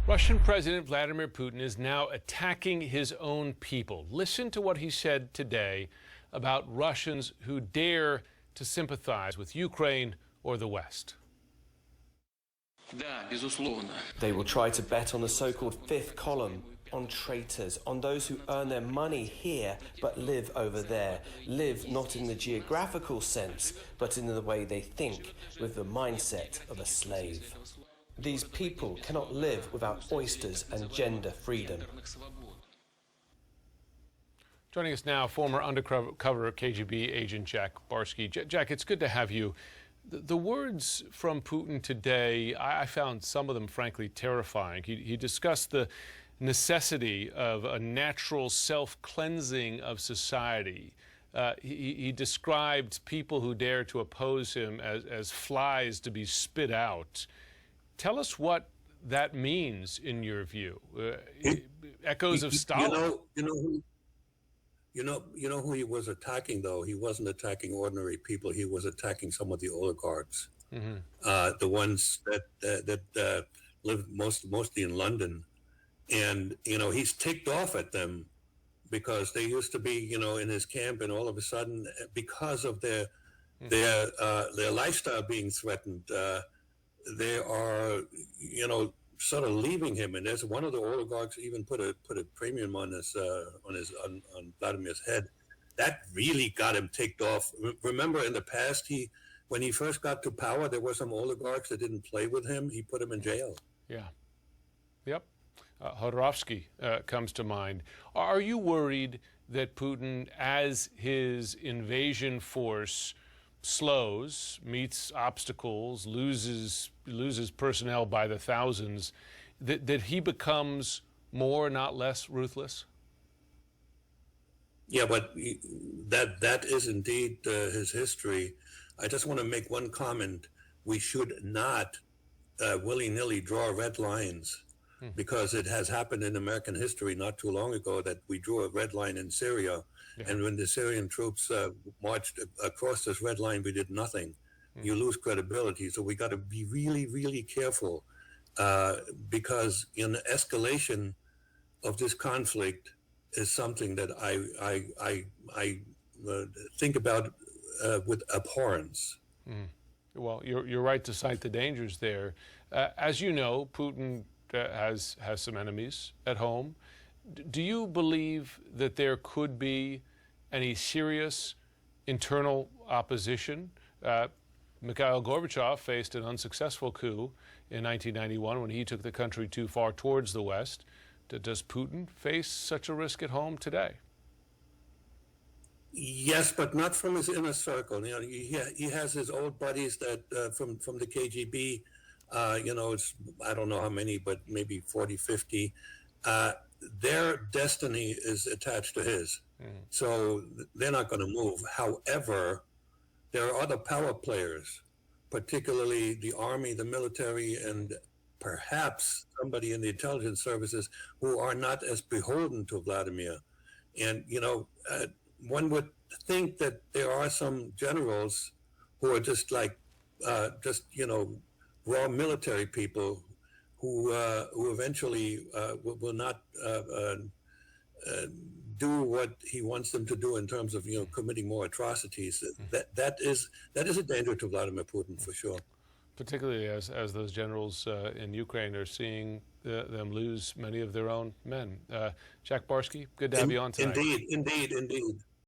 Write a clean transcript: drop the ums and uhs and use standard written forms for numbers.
Russian President Vladimir Putin is now attacking his own people. Listen to what he said today about Russians who dare to sympathize with Ukraine or the West. They will try to bet on the so-called fifth column, on traitors, on those who earn their money here but live over there, live not in the geographical sense but in the way they think, with the mindset of a slave. These people cannot live without oysters and gender freedom. Joining us now, former undercover KGB agent Jack Barsky. Jack, it's good to have you. The words from Putin today, I found some of them, frankly, terrifying. He discussed the necessity of a natural self-cleansing of society. He described people who dare to oppose him as flies to be spit out. Tell us what that means in your view. Echoes of Stalin. You know who he was attacking, though? He wasn't attacking ordinary people. He was attacking some of the oligarchs, the ones that live mostly in London. And, he's ticked off at them because they used to be, in his camp, and all of a sudden, because of their lifestyle being threatened, they are, sort of leaving him. And there's one of the oligarchs even put a premium on Vladimir's head. That really got him ticked off. Remember, in the past, when he first got to power, there were some oligarchs that didn't play with him. He put him in jail. Yeah. Yep. Horovsky comes to mind. Are you worried that Putin, as his invasion force slows, meets obstacles, loses personnel by the thousands, that he becomes more, not less, ruthless? Yeah, but that is indeed his history. I just want to make one comment. We should not willy-nilly draw red lines, because it has happened in American history not too long ago that we drew a red line in Syria. Yeah. And when the Syrian troops marched across this red line, we did nothing. You lose credibility. So we got to be really, really careful because in escalation of this conflict is something that I think about with abhorrence. Well, you're right to cite the dangers there. As you know, Putin has some enemies at home. Do you believe that there could be any serious internal opposition? Mikhail Gorbachev faced an unsuccessful coup in 1991 when he took the country too far towards the West. Does Putin face such a risk at home today? Yes, but not from his inner circle. He has his old buddies that from the KGB. It's, I don't know how many, but maybe 40, 50. Their destiny is attached to his. So they're not going to move. However, there are other power players, particularly the army, the military, and perhaps somebody in the intelligence services who are not as beholden to Vladimir. And, one would think that there are some generals who are just like, raw military people who eventually will not do what he wants them to do in terms of committing more atrocities. That is a danger to Vladimir Putin for sure. Particularly as those generals in Ukraine are seeing them lose many of their own men. Jack Barsky, good to have you on tonight. Indeed.